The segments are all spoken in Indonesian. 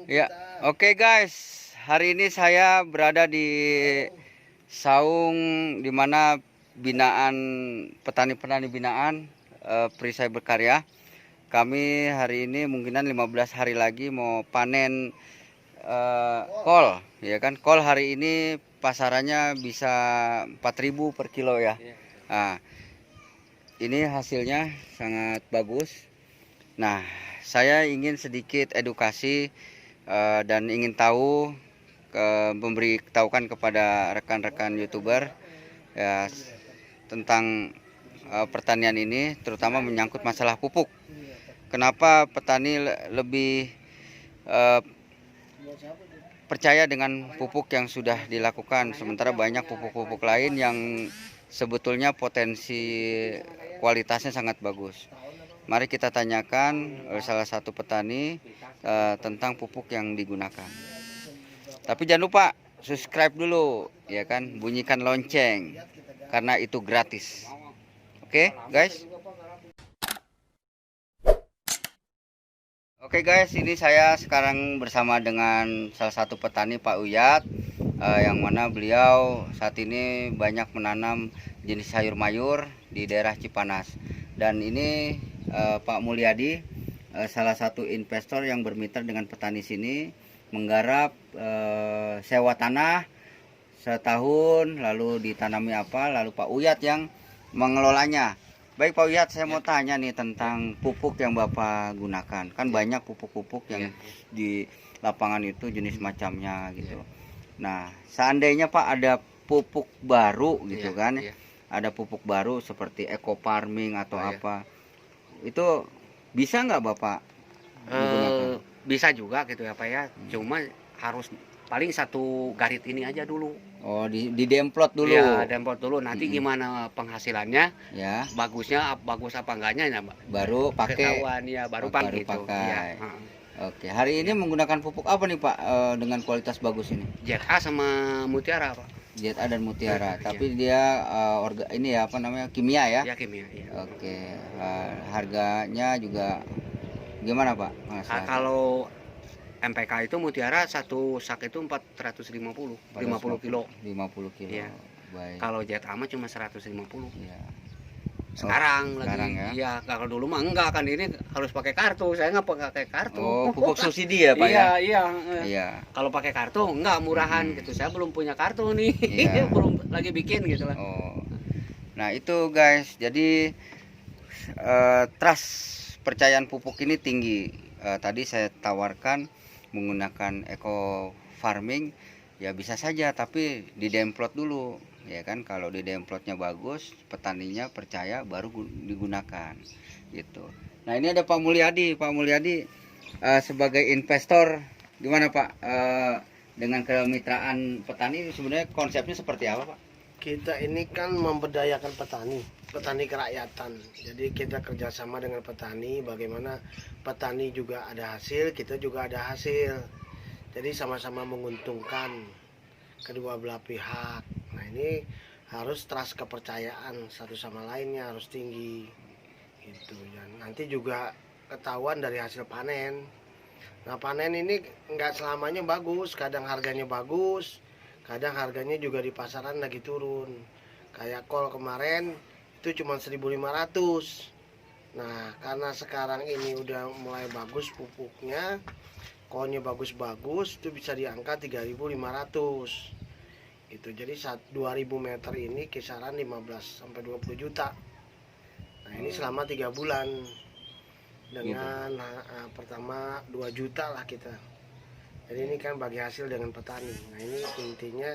Ya, oke guys. Hari ini saya berada di Saung di mana binaan petani-petani binaan Perisai Berkarya. Kami hari ini mungkinan 15 hari lagi mau panen kol, ya kan? Kol hari ini pasarannya bisa 4.000 per kilo ya. Nah, ini hasilnya sangat bagus. Nah, saya ingin sedikit edukasi dan ingin tahu memberitahukan kepada rekan-rekan YouTuber ya tentang pertanian ini, terutama menyangkut masalah pupuk. Kenapa petani lebih percaya dengan pupuk yang sudah dilakukan, sementara banyak pupuk-pupuk lain yang sebetulnya potensi kualitasnya sangat bagus. Mari kita tanyakan salah satu petani tentang pupuk yang digunakan. Tapi jangan lupa subscribe dulu, ya kan, bunyikan lonceng karena itu gratis. Oke, guys. Oke guys, ini saya sekarang bersama dengan salah satu petani Pak Uyat, yang mana beliau saat ini banyak menanam jenis sayur mayur di daerah Cipanas. Dan ini Pak Mulyadi, salah satu investor yang bermitra dengan petani sini, menggarap sewa tanah setahun, lalu ditanami apa, lalu Pak Uyat yang mengelolanya. Baik Pak Uyat, saya mau tanya nih tentang pupuk yang Bapak gunakan. Kan banyak pupuk-pupuk yang di lapangan itu jenis macamnya gitu. Nah, seandainya Pak ada pupuk baru gitu kan, ada pupuk baru seperti eco farming atau apa, itu bisa nggak Bapak gunakan? Bisa juga gitu ya Pak ya. Cuma harus paling satu garit ini aja dulu. Oh, demplot dulu. Ya, demplot dulu. Nanti gimana penghasilannya? Ya. Bagusnya, bagus apa enggaknya ya, baru pakai. Ketahuan ya, baru baru gitu. pakai. Ya. Oke, hari ini menggunakan pupuk apa nih Pak dengan kualitas bagus ini? ZA sama Mutiara Pak. ZA dan Mutiara, tapi dia ini ya apa namanya, kimia ya? Ya kimia. Ya. Oke, harganya juga gimana Pak? Kalau MPK itu Mutiara satu sak itu 450, 50 kilo. 50 kilo. Ya. Baik. Kalau ZA mah cuma 150. Ya. Sekarang sekarang lagi ya. Kalau dulu mah enggak, kan ini harus pakai kartu. Saya nggak pakai kartu. Oh, pupuk subsidi ya Pak ya? Iya. Kalau pakai kartu enggak murahan gitu. Saya belum punya kartu nih. Belum lagi bikin gitu lah. Oh. Nah, itu guys. Jadi trust percayaan pupuk ini tinggi. Tadi saya tawarkan menggunakan eco farming, ya bisa saja, tapi didemplot dulu, ya kan. Kalau didemplotnya bagus, petaninya percaya, baru digunakan gitu. Nah, ini ada Pak Mulyadi. Pak Mulyadi sebagai investor, gimana Pak dengan kemitraan petani, sebenarnya konsepnya seperti apa Pak? Kita ini kan memberdayakan petani kerakyatan. Jadi kita kerjasama dengan petani, bagaimana petani juga ada hasil, kita juga ada hasil. Jadi sama-sama menguntungkan kedua belah pihak. Nah, ini harus trust, kepercayaan satu sama lainnya harus tinggi gitu. Dan nanti juga ketahuan dari hasil panen. Nah, panen ini nggak selamanya bagus, kadang harganya bagus, kadang harganya juga di pasaran lagi turun. Kayak kol kemarin itu cuma 1.500. Nah, karena sekarang ini udah mulai bagus pupuknya, kolnya bagus-bagus, itu bisa di angka 3.500 gitu. Jadi 2.000 meter ini kisaran 15 sampai 20 juta. Nah, ini selama 3 bulan dengan pertama 2 juta lah kita. Jadi ini kan bagi hasil dengan petani. Nah, ini intinya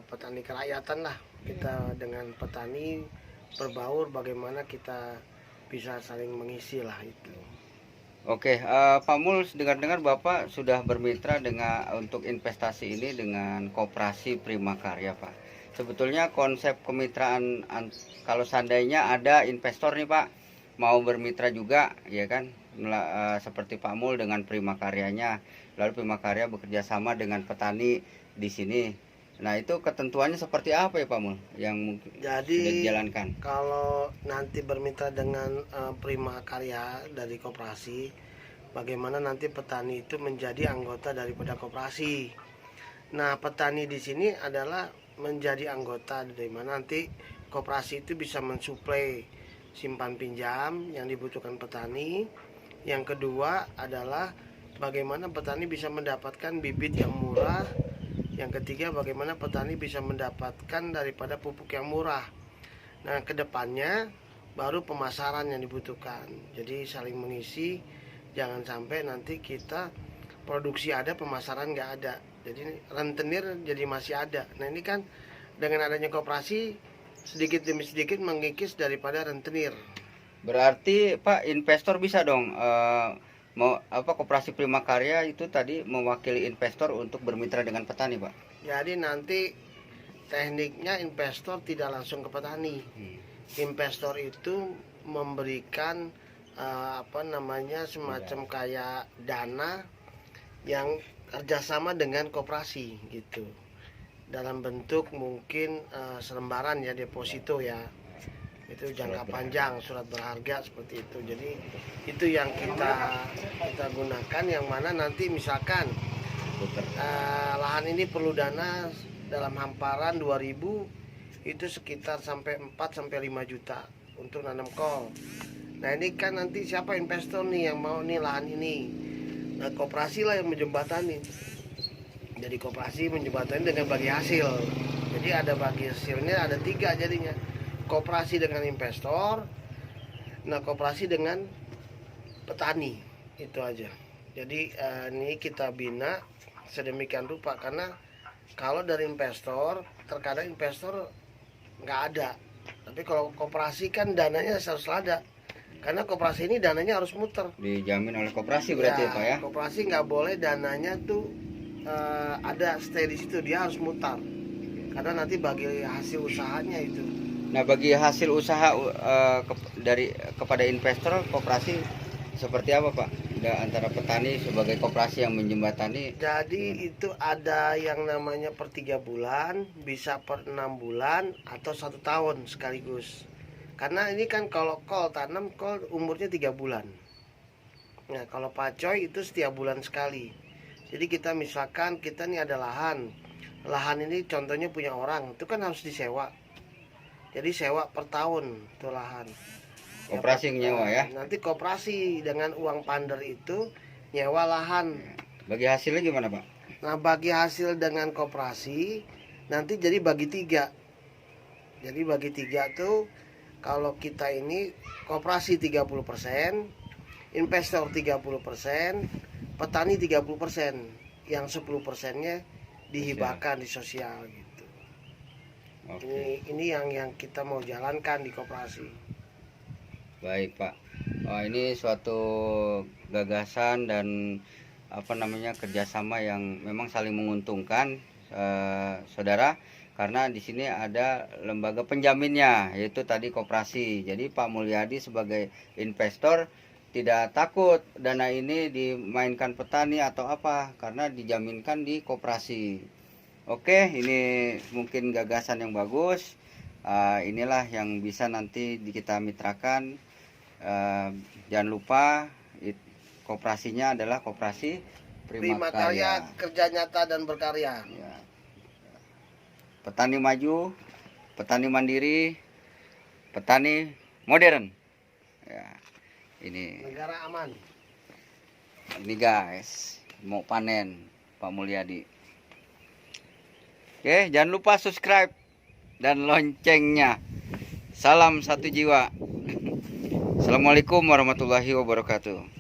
petani kerakyatan lah. Kita dengan petani berbaur, bagaimana kita bisa saling mengisi lah itu. Oke, Pak Mul, dengar-dengar Bapak sudah bermitra dengan untuk investasi ini dengan Koperasi Prima Karya Pak. Sebetulnya konsep kemitraan, kalau seandainya ada investor nih Pak mau bermitra juga, ya kan, seperti Pak Mul dengan Prima Karyanya, lalu Prima Karya bekerja sama dengan petani di sini. Nah, itu ketentuannya seperti apa ya Pak Mul yang mungkin sudah dijalankan? Kalau nanti bermitra dengan Prima Karya dari koperasi, bagaimana nanti petani itu menjadi anggota daripada koperasi. Nah, petani di sini adalah menjadi anggota dari mana nanti koperasi itu bisa mensuplai simpan pinjam yang dibutuhkan petani. Yang kedua adalah bagaimana petani bisa mendapatkan bibit yang murah. Yang ketiga, bagaimana petani bisa mendapatkan daripada pupuk yang murah. Nah, kedepannya baru pemasaran yang dibutuhkan. Jadi saling mengisi, jangan sampai nanti kita produksi ada, pemasaran nggak ada. Jadi rentenir jadi masih ada. Nah, ini kan dengan adanya koperasi sedikit demi sedikit mengikis daripada rentenir. Berarti Pak, investor bisa dong mau koperasi Prima Karya itu tadi mewakili investor untuk bermitra dengan petani, Pak. Jadi nanti tekniknya investor tidak langsung ke petani. Investor itu memberikan semacam kayak dana yang kerjasama dengan koperasi gitu. Dalam bentuk mungkin selembaran ya, deposito ya. Itu jangka panjang, surat berharga seperti itu. Jadi itu yang kita gunakan, yang mana nanti misalkan lahan ini perlu dana dalam hamparan 2000 itu sekitar sampai 4 sampai 5 juta untuk nanam kol. Nah, ini kan nanti siapa investor nih yang mau nih lahan ini. Nah, koperasi lah yang menjembatani. Jadi koperasi menjembatani dengan bagi hasil. Jadi ada bagi hasilnya, ada 3 jadinya. Koperasi dengan investor, nah koperasi dengan petani, itu aja. Jadi ini kita bina sedemikian rupa, karena kalau dari investor terkadang investor nggak ada, tapi kalau koperasi kan dananya harus ada, karena koperasi ini dananya harus muter, dijamin oleh koperasi berarti ya, Pak ya. Koperasi nggak boleh dananya tuh ada stay di situ, dia harus mutar, karena nanti bagi hasil usahanya itu. Nah, bagi hasil usaha kepada investor, koperasi seperti apa, Pak? Antara petani sebagai koperasi yang menjembatani. Jadi itu ada yang namanya per 3 bulan, bisa per 6 bulan, atau 1 tahun sekaligus. Karena ini kan kalau kol, tanam kol umurnya 3 bulan. Nah, kalau pacoy itu setiap bulan sekali. Jadi kita misalkan kita nih ada lahan. Lahan ini contohnya punya orang, itu kan harus disewa. Jadi sewa per tahun tuh lahan. Koperasi nyewa ya. Nanti koperasi dengan uang pander itu nyewa lahan. Bagi hasilnya gimana, Pak? Nah, bagi hasil dengan koperasi nanti jadi bagi 3. Jadi bagi 3 tuh kalau kita ini koperasi 30%, investor 30%, petani 30%. Yang 10%-nya dihibahkan di sosial gitu. Ini yang kita mau jalankan di koperasi. Baik, Pak. Ini suatu gagasan dan kerjasama yang memang saling menguntungkan, saudara. Karena di sini ada lembaga penjaminnya, yaitu tadi koperasi. Jadi Pak Mulyadi sebagai investor tidak takut dana ini dimainkan petani atau apa, karena dijaminkan di koperasi. Oke, ini mungkin gagasan yang bagus. Inilah yang bisa nanti kita mitrakan. Jangan lupa koperasinya adalah koperasi Prima Karya, kerja nyata dan berkarya. Ya. Petani maju, petani mandiri, petani modern. Ya, ini negara aman. Ini guys, mau panen Pak Mulyadi. Oke, jangan lupa subscribe dan loncengnya. Salam satu jiwa. Assalamualaikum warahmatullahi wabarakatuh.